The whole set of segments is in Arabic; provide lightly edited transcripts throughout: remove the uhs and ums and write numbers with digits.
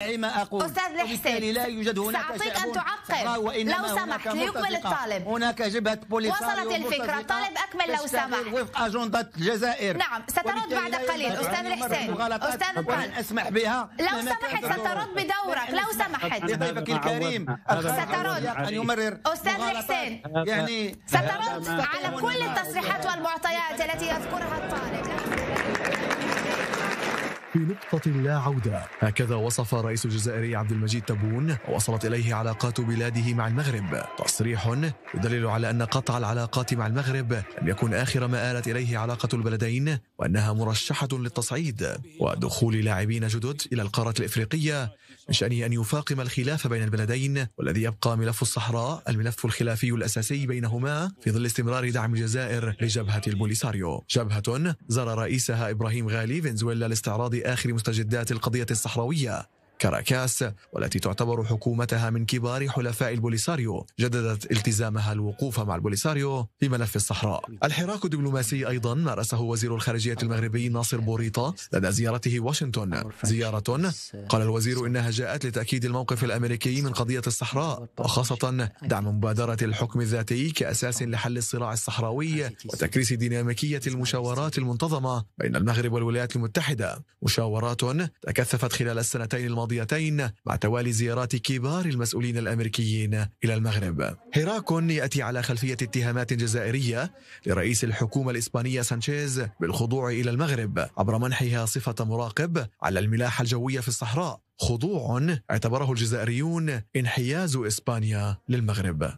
ما أقول. أستاذ الحسين لا يوجد هناك سأعطيك أن تعقب لو سمحت ليكمل الطالب. هناك جبهة بوليساريو وصلت الفكرة. طالب أكمل لو سمحت. وفق أجندة الجزائر. نعم سترد بعد قليل أستاذ الحسين. أستاذ ولن أسمح بها. لو سمحت سترد بدورك لو سمحت. لضيفك الكريم سترد أن يمرر أستاذ الحسين. يعني سترد على كل التصريحات والمعطيات التي يذكرها الطالب. في نقطة لا عودة، هكذا وصف الرئيس الجزائري عبد المجيد تبون ووصلت إليه علاقات بلاده مع المغرب. تصريح يدلل على أن قطع العلاقات مع المغرب لم يكن آخر ما آلت إليه علاقة البلدين، وأنها مرشحة للتصعيد ودخول لاعبين جدد إلى القارة الإفريقية من شأنه أن يفاقم الخلاف بين البلدين، والذي يبقى ملف الصحراء الملف الخلافي الأساسي بينهما في ظل استمرار دعم الجزائر لجبهة البوليساريو، جبهة زار رئيسها إبراهيم غالي فنزويلا لاستعراض آخر مستجدات القضية الصحراوية. كاراكاس والتي تعتبر حكومتها من كبار حلفاء البوليساريو جددت التزامها الوقوف مع البوليساريو في ملف الصحراء. الحراك الدبلوماسي أيضا مارسه وزير الخارجية المغربي ناصر بوريطة لدى زيارته واشنطن، زيارة قال الوزير إنها جاءت لتأكيد الموقف الأمريكي من قضية الصحراء، وخاصة دعم مبادرة الحكم الذاتي كأساس لحل الصراع الصحراوي وتكريس ديناميكية المشاورات المنتظمة بين المغرب والولايات المتحدة، مشاورات تكثفت خلال السنتين الماضيتين مع توالي زيارات كبار المسؤولين الأمريكيين إلى المغرب. حراك يأتي على خلفية اتهامات جزائرية لرئيس الحكومة الإسبانية سانشيز بالخضوع إلى المغرب عبر منحها صفة مراقب على الملاحة الجوية في الصحراء، خضوع اعتبره الجزائريون انحياز إسبانيا للمغرب.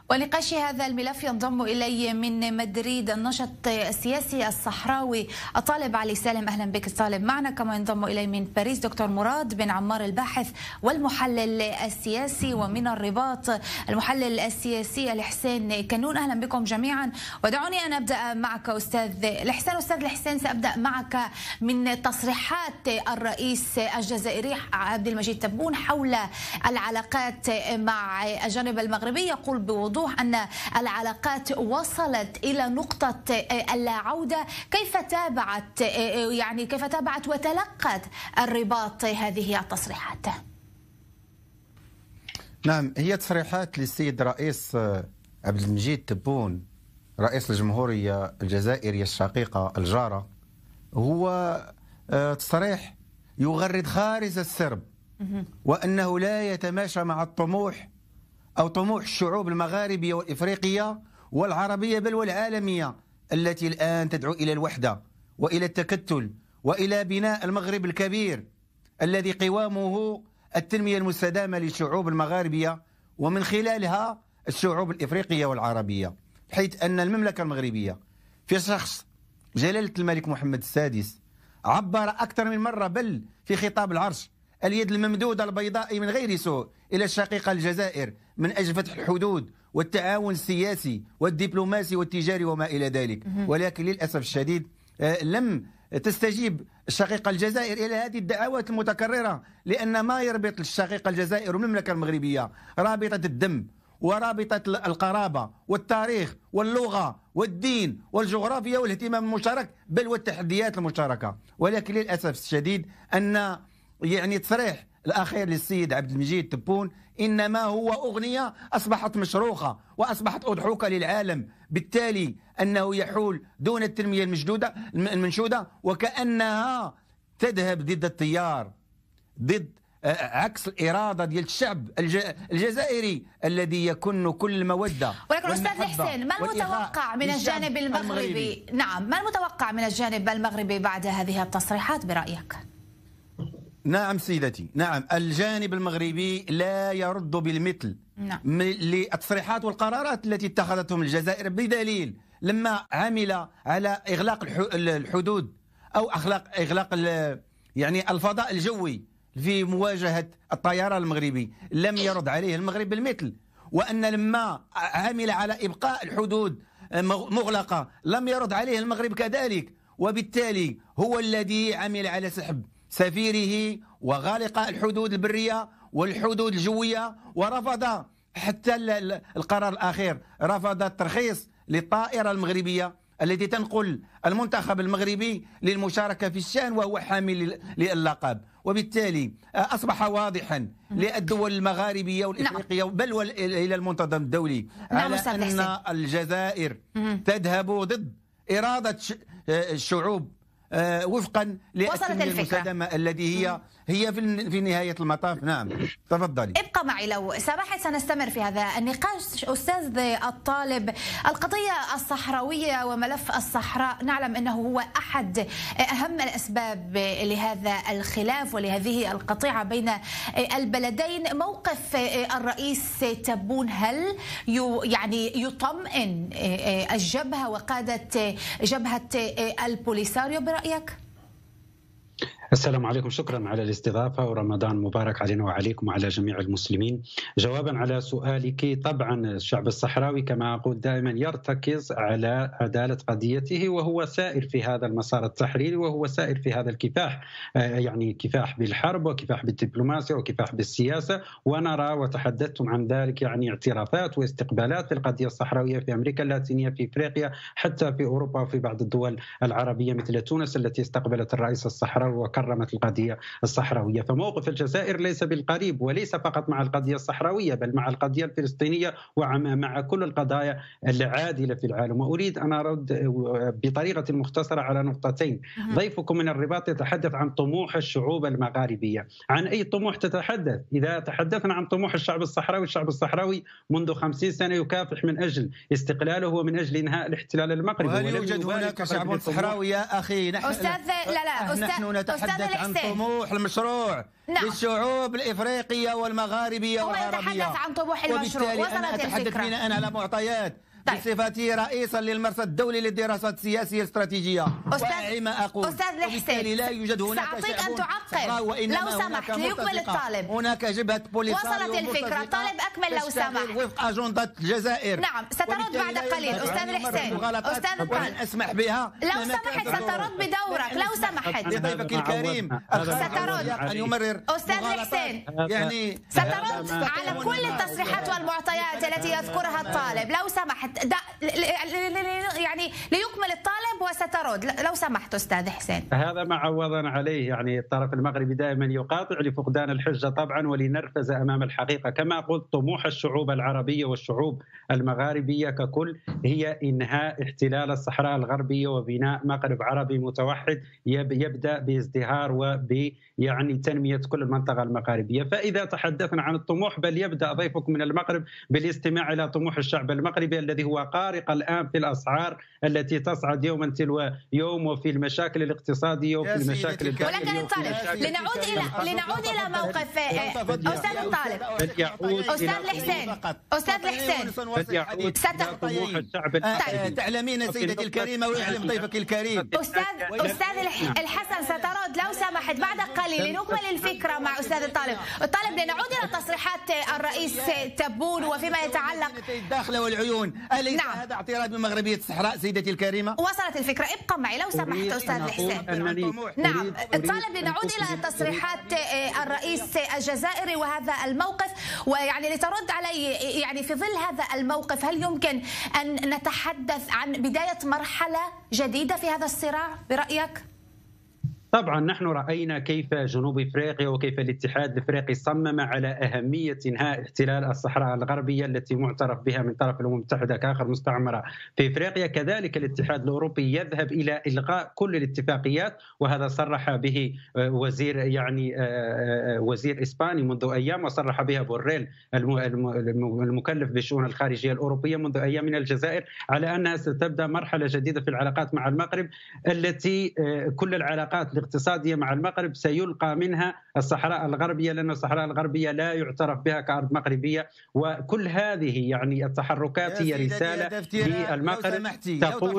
ونقاش هذا الملف ينضم إلي من مدريد الناشط السياسي الصحراوي الطالب علي سالم. أهلا بك الطالب معنا. كما ينضم إلي من باريس دكتور مراد بن عمار الباحث والمحلل السياسي، ومن الرباط المحلل السياسي الحسين كنون. أهلا بكم جميعا. ودعوني أن أبدأ معك أستاذ الحسين. أستاذ الحسين سأبدأ معك من تصريحات الرئيس الجزائري عبد المجيد تبون حول العلاقات مع الجانب المغربي. يقول بوضوح أن العلاقات وصلت إلى نقطة اللا عودة. كيف تابعت وتلقت الرباط هذه التصريحات؟ نعم، هي تصريحات للسيد رئيس عبد المجيد تبون رئيس الجمهورية الجزائرية الشقيقة الجارة. هو تصريح يغرد خارج السرب، وأنه لا يتماشى مع الطموح أو طموح الشعوب المغاربية والإفريقية والعربية بل والعالمية التي الآن تدعو إلى الوحدة وإلى التكتل وإلى بناء المغرب الكبير الذي قوامه التنمية المستدامة للشعوب المغاربية ومن خلالها الشعوب الإفريقية والعربية، حيث أن المملكة المغربية في شخص جلالة الملك محمد السادس عبر أكثر من مرة بل في خطاب العرش اليد الممدودة البيضاء من غير سوء إلى الشقيقة الجزائر من أجل فتح الحدود والتعاون السياسي والدبلوماسي والتجاري وما إلى ذلك. ولكن للأسف الشديد لم تستجيب الشقيقة الجزائر إلى هذه الدعوات المتكررة، لأن ما يربط الشقيقة الجزائر والمملكة المغربية رابطة الدم ورابطة القرابة والتاريخ واللغة والدين والجغرافيا والاهتمام المشترك بل والتحديات المشتركة. ولكن للأسف الشديد أن تصريح الأخير للسيد عبد المجيد تبون إنما هو أغنية أصبحت مشروخة وأصبحت أضحوكة للعالم، بالتالي أنه يحول دون التنمية المنشودة وكأنها تذهب ضد التيار، ضد عكس الإرادة ديال الشعب الجزائري الذي يكن كل المودة. ولكن أستاذ الحسين، ما المتوقع من الجانب المغربي؟ نعم، ما المتوقع من الجانب المغربي بعد هذه التصريحات برأيك؟ نعم سيدتي، نعم، الجانب المغربي لا يرد بالمثل للتصريحات والقرارات التي اتخذتهم الجزائر، بدليل لما عمل على إغلاق الحدود أو إغلاق الفضاء الجوي في مواجهة الطيران المغربي لم يرد عليه المغرب بالمثل، وأن لما عمل على إبقاء الحدود مغلقة لم يرد عليه المغرب كذلك، وبالتالي هو الذي عمل على سحب سفيره وغالق الحدود البرية والحدود الجوية، ورفض حتى القرار الأخير رفض الترخيص للطائرة المغربية التي تنقل المنتخب المغربي للمشاركة في الشأن وهو حامل للقب، وبالتالي أصبح واضحا للدول المغاربية والإفريقية بل إلى المنتظم الدولي على أن الجزائر تذهب ضد إرادة الشعوب وفقا للتنمية المستدامة الذي هي في نهاية المطاف. نعم تفضلي. ابقى معي لو سمحت، سنستمر في هذا النقاش. أستاذ الطالب، القضية الصحراوية وملف الصحراء نعلم أنه هو أحد أهم الأسباب لهذا الخلاف ولهذه القطيعة بين البلدين. موقف الرئيس تبون هل يعني يطمئن الجبهة وقادة جبهة البوليساريو برأيك؟ السلام عليكم، شكرا على الاستضافة ورمضان مبارك علينا وعليكم وعلى جميع المسلمين. جوابا على سؤالك، طبعا الشعب الصحراوي كما أقول دائما يرتكز على عدالة قضيته، وهو سائر في هذا المسار التحريري، وهو سائر في هذا الكفاح، يعني كفاح بالحرب وكفاح بالدبلوماسية وكفاح بالسياسة. ونرى وتحدثتم عن ذلك يعني اعترافات واستقبالات للقضية الصحراوية في أمريكا اللاتينية، في إفريقيا، حتى في أوروبا وفي بعض الدول العربية مثل تونس التي استقبلت الرئيس الصحراوي كرمت القضية الصحراوية. فموقف الجزائر ليس بالقريب، وليس فقط مع القضية الصحراوية بل مع القضية الفلسطينية ومع كل القضايا العادلة في العالم. وأريد أن أرد بطريقة مختصرة على نقطتين. ضيفكم من الرباط يتحدث عن طموح الشعوب المغاربية. عن أي طموح تتحدث؟ إذا تحدثنا عن طموح الشعب الصحراوي، الشعب الصحراوي منذ 50 سنة يكافح من أجل استقلاله ومن أجل إنهاء الاحتلال المغربي. وهل يوجد هناك شعب صحراوي يا أخي؟ نحن نتحدث عن طموح المشروع للشعوب الإفريقية والمغاربية والعربية. هو يتحدث عن طموح المشروع. وصلت الفكرة. أنا على معطيات بصفتي رئيسا للمرصد الدولي للدراسات السياسية الاستراتيجية. ما أقول أستاذ الحسين، لا يوجد هناك سأعطيك أن تعقب لو سمحت ليكمل الطالب. هناك جبهة بوليساريو. وصلت الفكرة. طالب أكمل لو سمحت. وفق أجندة الجزائر. نعم سترد بعد قليل أستاذ الحسين. أستاذ الطالب أسمح بها لو سمحت سترد بدورك لو سمحت. لضيفك الكريم سترد أن يمرر أستاذ الحسين، يعني سترد على كل التصريحات والمعطيات التي يذكرها الطالب لو سمحت. يعني ليكمل الطالب وسترد لو سمحت أستاذ حسين. هذا ما عوضنا عليه، يعني الطرف المغربي دائما يقاطع لفقدان الحجة طبعا ولنرفز أمام الحقيقة. كما قلت طموح الشعوب العربية والشعوب المغاربية ككل هي إنهاء احتلال الصحراء الغربية وبناء مغرب عربي متوحد يبدأ بازدهار يعني تنمية كل المنطقة المغاربية. فإذا تحدثنا عن الطموح بل يبدأ ضيفكم من المغرب بالاستماع إلى طموح الشعب المغربي الذي هو قارق الآن في الأسعار التي تصعد يوما تلو يوم، وفي المشاكل الاقتصادية وفي المشاكل الداخلية. ولكن الطالب لنعود إلى موقف أستاذ الطالب. أستاذ الحسين تعلمين سيدتي الكريمة ويعلم ضيفك الكريم. أستاذ الحسن سترد لو سمحت بعد قليل لنكمل الفكرة مع أستاذ الطالب. لنعود إلى تصريحات الرئيس تبون وفيما يتعلق الداخل والعيون. أليس هذا اعتراض بمغربية الصحراء سيدتي الكريمة؟ وصلت الفكرة. ابقى معي لو سمحت أستاذ الحسين. نعم الطالب لنعود إلى تصريحات الرئيس الجزائري وهذا الموقف، ويعني لترد علي يعني في ظل هذا الموقف هل يمكن أن نتحدث عن بداية مرحلة جديدة في هذا الصراع برأيك؟ طبعا نحن رأينا كيف جنوب إفريقيا وكيف الاتحاد الإفريقي صمم على أهمية إنهاء احتلال الصحراء الغربية التي معترف بها من طرف الأمم المتحدة كآخر مستعمرة في إفريقيا. كذلك الاتحاد الأوروبي يذهب إلى إلغاء كل الاتفاقيات، وهذا صرح به وزير إسباني منذ أيام، وصرح بها بوريل المكلف بالشؤون الخارجية الأوروبية منذ أيام من الجزائر، على أنها ستبدأ مرحلة جديدة في العلاقات مع المغرب التي كل العلاقات الاقتصادية مع المغرب سيلقى منها الصحراء الغربية، لأن الصحراء الغربية لا يعترف بها كأرض مغربية. وكل هذه يعني التحركات هي رسالة للمغرب تقول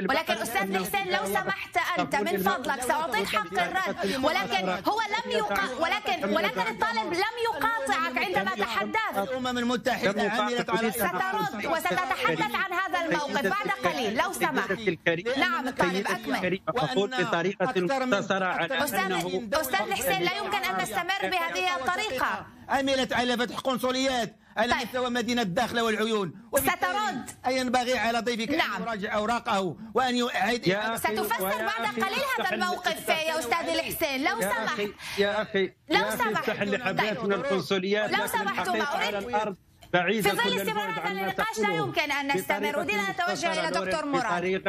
ولكن أستاذ حسين لو سمحت أنت من فضلك سأعطيك حق الرد، ولكن هو لم ولكن الطالب لم يقاطعك عندما تحدث. الأمم المتحدة عملت على سترد وستتحدث عن هذا الموقف بعد قليل لو سمحت. نعم الطالب أكمل. بطريقة مختصرة على أستاذ حسين لا يمكن أن نستمر بهذه الطريقة. عملت على فتح قنصليات، على مستوى مدينة الداخلة والعيون. سترد. ينبغي على ضيفك أن يراجع أوراقه وأن يعيد. ستفسر بعد قليل هذا الموقف يا أستاذ الحسين لو سمحت. يا أخي لو سمحت افتح لي حبات من القنصليات. لو سمحت ما أريد في ظل استمرار هذا النقاش لا يمكن أن نستمر. أريد أن أتوجه إلى دكتور مراد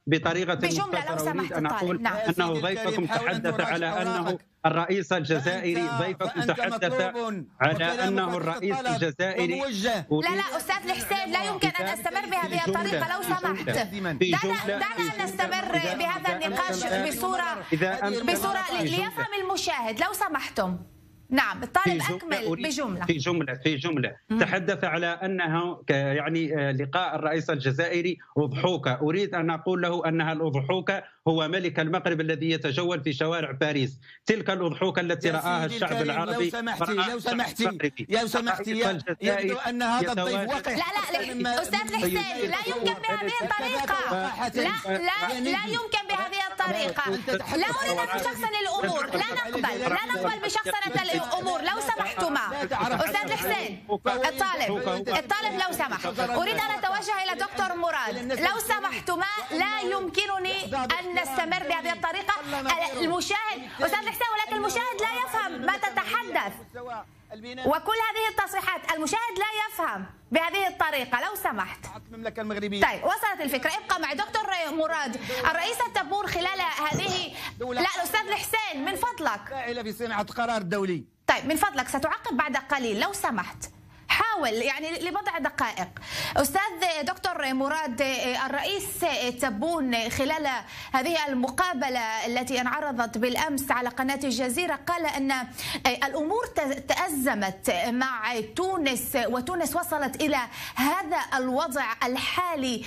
بطريقة بجملة لو سمحت. أن أقول أنه ضيفكم تحدث على أنه الرئيس الجزائري. ضيفكم تحدث على أنه الرئيس الجزائري. لا أستاذ الحسين لا يمكن أن أستمر بهذه الطريقة لو سمحت. دعنا أن نستمر بهذا النقاش بصورة ليفهم المشاهد لو سمحتم. نعم الطالب أكمل في جملة تحدث على أنه يعني لقاء الرئيس الجزائري أضحوكة. أريد أن أقول له أنها الأضحوكة هو ملك المغرب الذي يتجول في شوارع باريس. تلك الأضحوكة التي رآها الشعب العربي. لو سمحتي يبدو أن هذا الضيف وقح. لا أستاذ الحسين لا يمكن بهذه الطريقة. لا يمكن بهذه الطريقة. لا أريد أن نشخصن الأمور. لا نقبل بشخصنة الأمور لو سمحتما. أستاذ الحسين الطالب لو سمحت أريد أن أتوجه إلى دكتور مراد لو سمحتما. لا يمكنني أن نستمر بهذه الطريقة. المشاهد أستاذ الحسين ولكن المشاهد لا يفهم ما تتحدث وكل هذه التصريحات. المشاهد لا يفهم بهذه الطريقة لو سمحت. المملكة المغربية. طيب وصلت الفكرة. ابقى معي دكتور مراد. الرئيس تبون خلال هذه لا الأستاذ الحسين من فضلك. فاعلة في صناعة قرار دولي. طيب من فضلك ستعقب بعد قليل لو سمحت. حاول يعني لبضع دقائق. أستاذ دكتور مراد الرئيس تبون خلال هذه المقابلة التي انعرضت بالأمس على قناة الجزيرة قال أن الأمور تأزمت مع تونس وتونس وصلت إلى هذا الوضع الحالي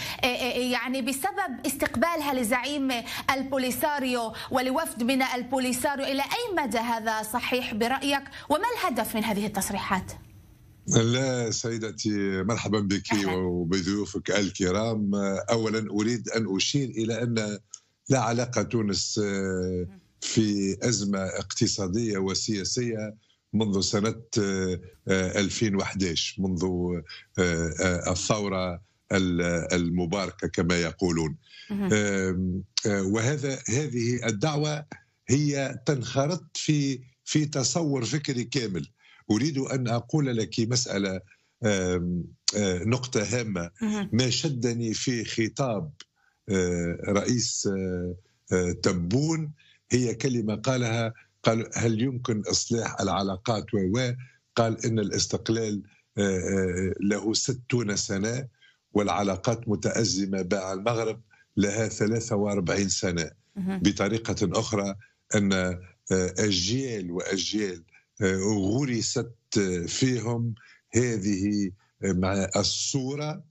يعني بسبب استقبالها لزعيم البوليساريو ولوفد من البوليساريو. إلى أي مدى هذا صحيح برأيك وما الهدف من هذه التصريحات؟ لا سيدتي مرحبا بك وبضيوفك الكرام. أولا أريد أن أشير إلى أن لا علاقة تونس في أزمة اقتصادية وسياسية منذ سنة 2011 منذ الثورة المباركة كما يقولون. هذه الدعوة هي تنخرط في تصور فكري كامل. أريد أن أقول لك مسألة نقطة هامة. ما شدني في خطاب رئيس تبون هي كلمة قالها. قال هل يمكن إصلاح العلاقات قال إن الاستقلال له 60 سنة والعلاقات متأزمة مع المغرب لها 43 سنة. بطريقة أخرى أن أجيال وأجيال غرست فيهم هذه مع الصورة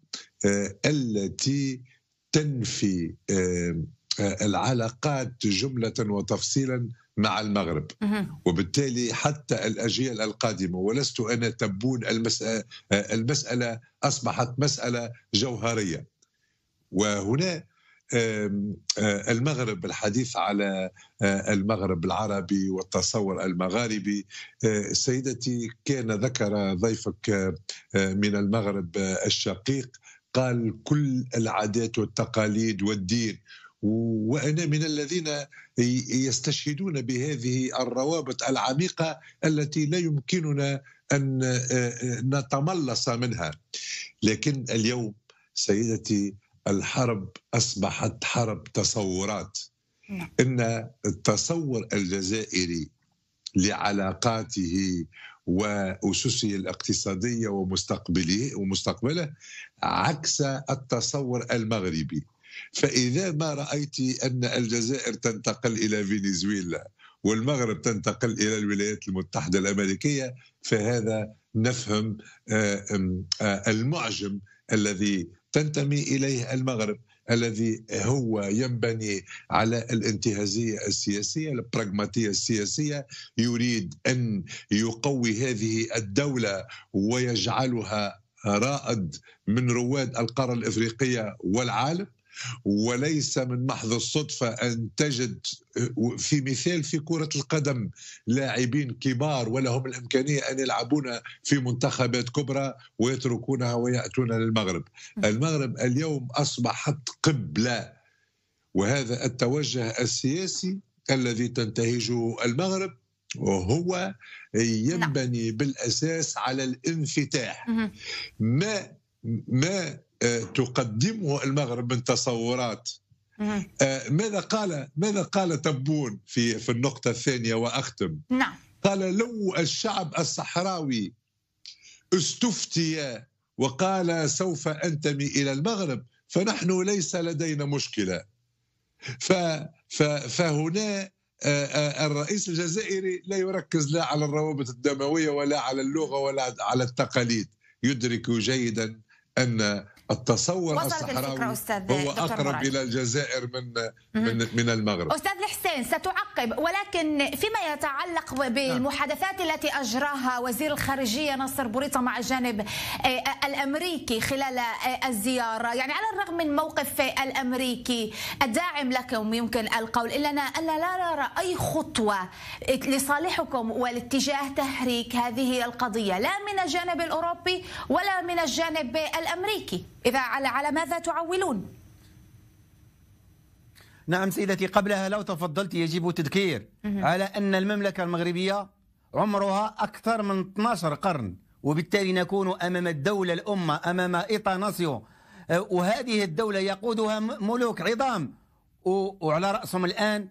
التي تنفي العلاقات جملة وتفصيلا مع المغرب. وبالتالي حتى الأجيال القادمة ولست أنا تبون المسألة أصبحت مسألة جوهرية. وهنا المغرب الحديث على المغرب العربي والتصور المغاربي. سيدتي كان ذكر ضيفك من المغرب الشقيق قال كل العادات والتقاليد والدين. وأنا من الذين يستشهدون بهذه الروابط العميقة التي لا يمكننا أن نتملص منها. لكن اليوم سيدتي الحرب أصبحت حرب تصورات. إن التصور الجزائري لعلاقاته وأسسه الاقتصادية ومستقبله عكس التصور المغربي. فإذا ما رأيت أن الجزائر تنتقل إلى فنزويلا والمغرب تنتقل إلى الولايات المتحدة الأمريكية فهذا نفهم المعجم الذي تنتمي إليه المغرب الذي هو ينبني على الانتهازية السياسية البراغماتية السياسية. يريد أن يقوي هذه الدولة ويجعلها رائد من رواد القارة الإفريقية والعالم. وليس من محض الصدفة أن تجد في مثال في كرة القدم لاعبين كبار ولهم الإمكانية أن يلعبون في منتخبات كبرى ويتركونها ويأتون للمغرب. المغرب اليوم أصبحت قبلة، وهذا التوجه السياسي الذي تنتهجه المغرب وهو ينبني بالأساس على الانفتاح. ما تقدمه المغرب من تصورات. ماذا قال تبون في النقطة الثانية وأختم؟ نعم. قال لو الشعب الصحراوي استفتي وقال سوف أنتمي إلى المغرب فنحن ليس لدينا مشكلة. فهنا الرئيس الجزائري لا يركز لا على الروابط الدموية ولا على اللغة ولا على التقاليد، يدرك جيدا أن التصور الصحراوي هو أقرب إلى الجزائر من المغرب. أستاذ الحسين ستعقب، ولكن فيما يتعلق بالمحادثات التي أجراها وزير الخارجية ناصر بوريطة مع الجانب الأمريكي خلال الزيارة، يعني على الرغم من موقف الأمريكي الداعم لكم يمكن القول، إلا لا نرى أي خطوة لصالحكم والاتجاه تحريك هذه القضية لا من الجانب الأوروبي ولا من الجانب الأمريكي. إذا على ماذا تعولون؟ نعم سيدتي، قبلها لو تفضلت يجب تذكير على أن المملكة المغربية عمرها أكثر من 12 قرن، وبالتالي نكون أمام الدولة الأمة، أمام إيطا ناسيو، وهذه الدولة يقودها ملوك عظام، وعلى رأسهم الآن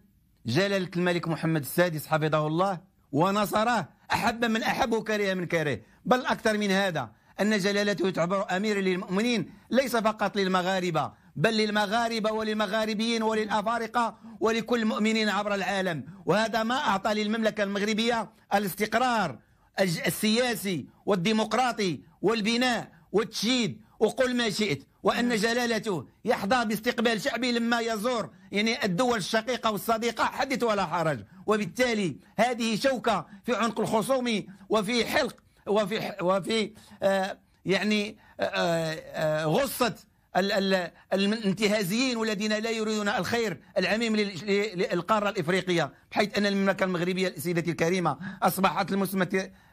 جلالة الملك محمد السادس حفظه الله ونصره، أحب من أحب وكره من كره، بل أكثر من هذا أن جلالته تعتبر أمير للمؤمنين ليس فقط للمغاربة بل للمغاربة وللمغاربيين وللأفارقة ولكل المؤمنين عبر العالم. وهذا ما أعطى للمملكة المغربية الاستقرار السياسي والديمقراطي والبناء والتشييد وقل ما شئت، وأن جلالته يحظى باستقبال شعبي لما يزور يعني الدول الشقيقة والصديقة حدث ولا حرج. وبالتالي هذه شوكة في عنق الخصوم وفي حلق وفي يعني غصة الانتهازيين والذين لا يريدون الخير العميم للقارة الإفريقية، بحيث أن المملكة المغربية سيدتي الكريمة أصبحت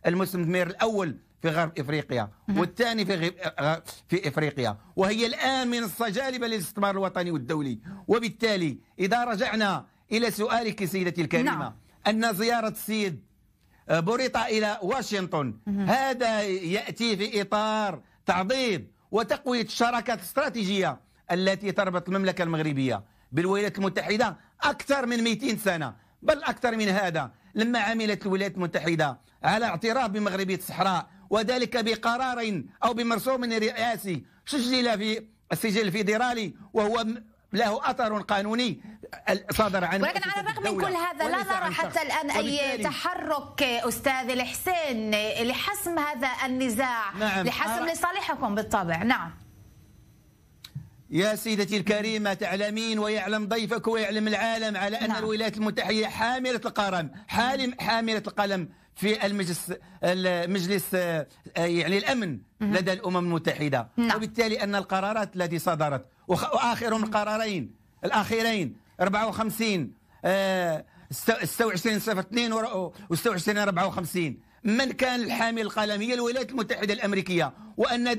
المستثمر الأول في غرب إفريقيا والثاني في إفريقيا، وهي الآن من الصجالبة للاستثمار الوطني والدولي. وبالتالي إذا رجعنا إلى سؤالك سيدتي الكريمة أن زيارة السيد بوريطة إلى واشنطن هذا يأتي في إطار تعضيد وتقوية الشراكات الاستراتيجية التي تربط المملكة المغربية بالولايات المتحدة أكثر من 200 سنة، بل أكثر من هذا. لما عملت الولايات المتحدة على اعتراف بمغربية الصحراء وذلك بقرار أو بمرسوم رئاسي سجل في السجل الفيدرالي وهو له أثر قانوني صدر عنه، ولكن على الرغم من كل هذا لا نرى حتى الآن أي تحرك أستاذ الحسين لحسم هذا النزاع. نعم. لحسم لصالحكم بالطبع. نعم يا سيدتي الكريمة، تعلمين ويعلم ضيفك ويعلم العالم على أن الولايات المتحدة حاملة القلم في المجلس يعني الأمن لدى الأمم المتحدة. وبالتالي أن القرارات التي صدرت وآخرهم القرارين الأخيرين 54 26/02 و26 54 من كان الحامل القلم هي الولايات المتحدة الأمريكية، وأن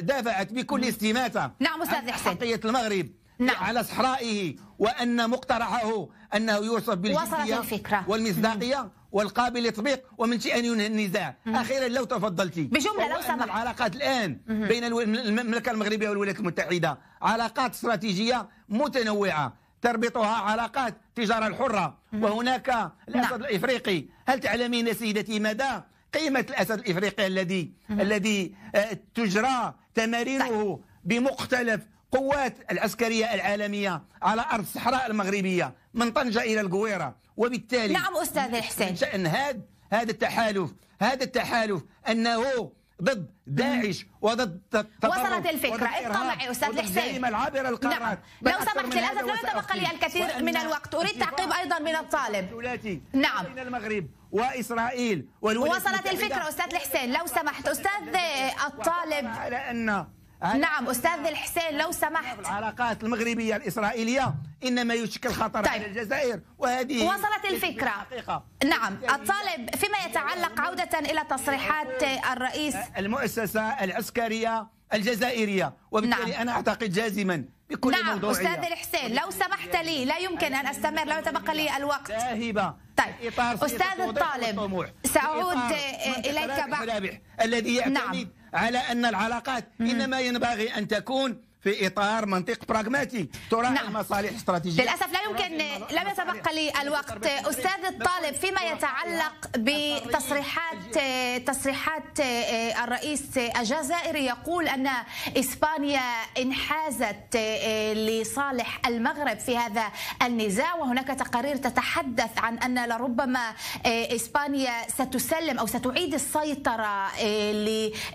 دافعت بكل استماتة نعم أستاذ حسين حقية المغرب على صحرائه، وأن مقترحه أنه يوصف بالجدية والمصداقية والقابل للتطبيق ومن شيء أن ينهي النزاع. أخيرا لو تفضلتي بجملة لو سمحت، العلاقات الآن بين المملكة المغربية والولايات المتحدة علاقات استراتيجية متنوعة تربطها علاقات التجارة الحرة، وهناك الأسد الإفريقي. هل تعلمين سيدتي مدى قيمة الأسد الإفريقي الذي تجرى تمارينه بمختلف قوات العسكرية العالمية على أرض الصحراء المغربية من طنجة إلى القويرة؟ وبالتالي نعم أستاذ الحسين، شأن هذا التحالف أنه ضد داعش وضد وصلت الفكرة. ابقى معي أستاذ الحسين. العابر القارات. نعم. لو سمحت، للأسف لا يتبقى لي الكثير من الوقت، أريد تعقيب أيضا من الطالب. نعم. بين المغرب وإسرائيل والولايات وصلت الفكرة أستاذ الحسين لو سمحت. أستاذ الطالب، على أن نعم أستاذ الحسين لو سمحت. العلاقات المغربية الإسرائيلية إنما يشكل خطر على الجزائر، وهذه وصلت الفكرة. نعم الطالب فيما يتعلق عودة إلى تصريحات الرئيس المؤسسة العسكرية الجزائرية، وبالتالي أنا أعتقد جازما بكل موضوعية. أستاذ الحسين لو سمحت لي، لا يمكن أن أستمر، لا يتبقى لي الوقت. طيب أستاذ الطالب سأعود إليك بعد. الذي يعتمد على أن العلاقات إنما ينبغي أن تكون في إطار منطق براغماتي تراعي المصالح الاستراتيجية. للأسف لا يمكن، لم يتبقى لي الوقت. أستاذ الطالب فيما يتعلق بتصريحات الرئيس الجزائري يقول أن إسبانيا انحازت لصالح المغرب في هذا النزاع، وهناك تقارير تتحدث عن أن لربما إسبانيا ستسلم أو ستعيد السيطرة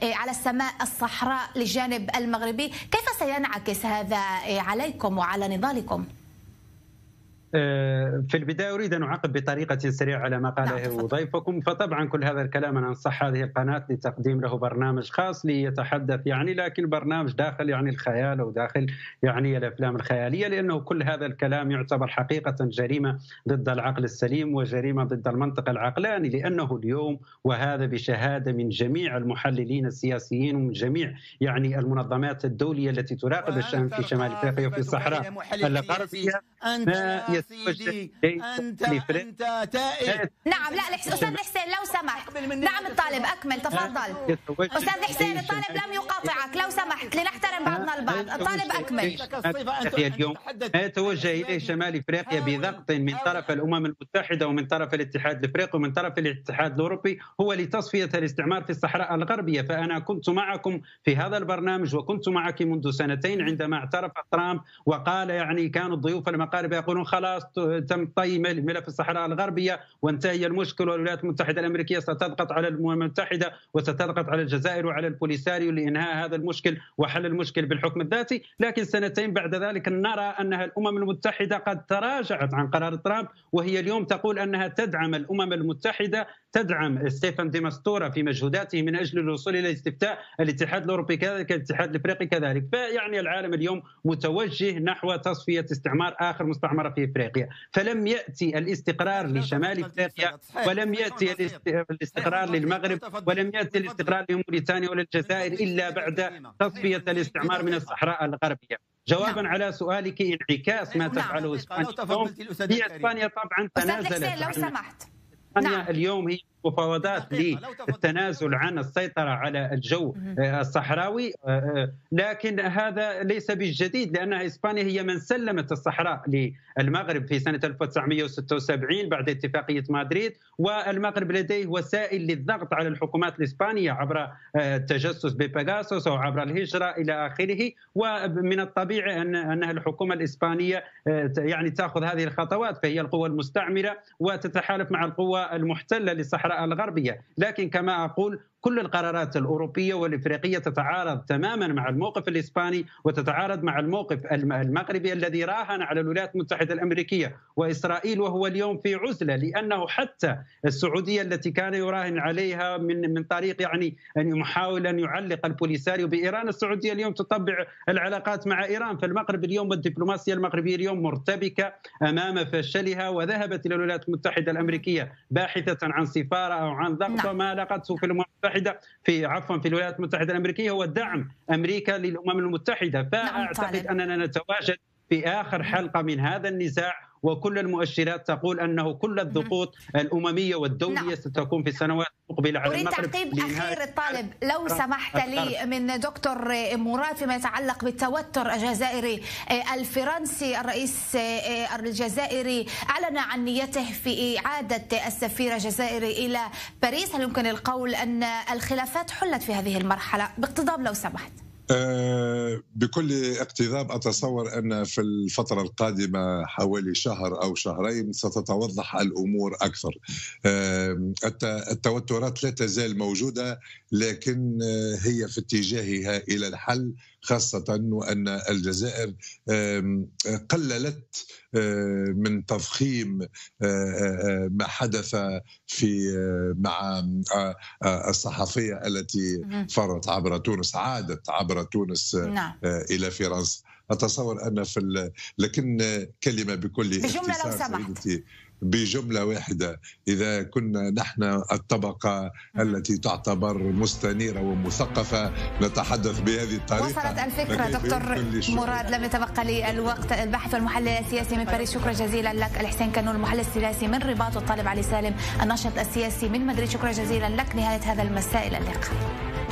على السماء الصحراء للجانب المغربي. كيف سينعكس هذا عليكم وعلى نضالكم؟ في البداية أريد أن أعقب بطريقة سريعة على ما قاله ضيفكم. فطبعا كل هذا الكلام أنا أنصح هذه القناة لتقديم له برنامج خاص ليتحدث لكن برنامج داخل الخيال أو داخل الأفلام الخيالية، لأنه كل هذا الكلام يعتبر حقيقة جريمة ضد العقل السليم وجريمة ضد المنطق العقلاني، لأنه اليوم وهذا بشهادة من جميع المحللين السياسيين ومن جميع المنظمات الدولية التي تراقب الشأن في شمال أفريقيا وفي الصحراء الغربية سيدي أنت تائب. نعم لا أستاذ حسين لو سمحت. نعم الطالب أكمل تفضل. أستاذ حسين الطالب لم يقاطعك لو سمحت لنحترم بعضنا البعض. الطالب أكمل. اليوم ما يتوجه إليه شمال إفريقيا بضغط من طرف الأمم المتحدة ومن طرف الاتحاد الإفريقي ومن طرف الاتحاد الأوروبي هو لتصفية الاستعمار في الصحراء الغربية. فأنا كنت معكم في هذا البرنامج وكنت معك منذ سنتين عندما اعترف ترامب وقال كانوا الضيوف المغاربة يقولون خلاص تم طي ملف الصحراء الغربية وانتهي المشكل، والولايات المتحدة الأمريكية ستضغط على الأمم المتحدة وستضغط على الجزائر وعلى البوليساريو لإنهاء هذا المشكل وحل المشكل بالحكم الذاتي. لكن سنتين بعد ذلك نرى أنها الأمم المتحدة قد تراجعت عن قرار ترامب، وهي اليوم تقول أنها تدعم الأمم المتحدة، تدعم ستيفان دي ماستورا في مجهوداته من أجل الوصول إلى استفتاء الاتحاد الأوروبي كذلك الاتحاد الإفريقي كذلك. العالم اليوم متوجه نحو تصفية استعمار آخر مستعمرة في إفريقيا. فلم يأتي الاستقرار لشمال إفريقيا ولم يأتي الاستقرار للمغرب ولم يأتي الاستقرار لموريتانيا ولا الجزائر إلا بعد تصفية الاستعمار من الصحراء الغربية. جوابا على سؤالك انعكاس ما تفعله إسبانيا اليوم، هي إسبانيا طبعا تنازلت لو سمحت. اليوم هي مفاوضات للتنازل عن السيطرة على الجو الصحراوي، لكن هذا ليس بالجديد لأن إسبانيا هي من سلمت الصحراء للمغرب في سنة 1976 بعد اتفاقية مدريد، والمغرب لديه وسائل للضغط على الحكومات الإسبانية عبر التجسس ببيغاسوس أو عبر الهجرة إلى آخره. ومن الطبيعي أنها الحكومة الإسبانية تأخذ هذه الخطوات، فهي القوى المستعمرة وتتحالف مع القوى المحتلة للصحراء الغربية. لكن كما أقول كل القرارات الأوروبية والإفريقية تتعارض تماما مع الموقف الإسباني وتتعارض مع الموقف المغربي الذي راهن على الولايات المتحدة الأمريكية وإسرائيل، وهو اليوم في عزلة، لأنه حتى السعودية التي كان يراهن عليها من طريق أن يحاول أن يعلق البوليساريو بإيران، السعودية اليوم تطبع العلاقات مع إيران. فالمغرب اليوم والدبلوماسية المغربية اليوم مرتبكة أمام فشلها، وذهبت إلى الولايات المتحدة الأمريكية باحثة عن سفارة أو عن ضغط، وما لقته في الأمم المتحدة في الولايات المتحدة الأمريكية هو دعم أمريكا للأمم المتحدة. فأعتقد أننا نتواجد في آخر حلقة من هذا النزاع، وكل المؤشرات تقول أنه كل الضغوط الأممية والدولية ستكون في السنوات المقبلة على المغرب. أريد تعقيب أخير الطالب لو سمحت لي من دكتور مراد فيما يتعلق بالتوتر الجزائري الفرنسي. الرئيس الجزائري أعلن عن نيته في إعادة السفير الجزائري إلى باريس. هل يمكن القول أن الخلافات حلت في هذه المرحلة؟ باقتضاب لو سمحت. بكل اقتضاب أتصور أن في الفترة القادمة حوالي شهر أو شهرين ستتوضح الأمور أكثر. التوترات لا تزال موجودة، لكن هي في اتجاهها إلى الحل خاصة وأن الجزائر قللت من تضخيم ما حدث مع الصحفية التي فرت عبر تونس، عادت عبر تونس إلى فرنسا. أتصور أن لكن كلمة بكل اختصار بجملة واحدة، إذا كنا نحن الطبقة التي تعتبر مستنيرة ومثقفة نتحدث بهذه الطريقة. وصلت الفكرة دكتور مراد، لم يتبقى لي الوقت. الباحث والمحلل السياسي من باريس، شكرا جزيلا لك. الحسين كنون المحلل السياسي من رباط، والطالب علي سالم الناشط السياسي من مدريد، شكرا جزيلا لك. نهاية هذا المساء، إلى اللقاء.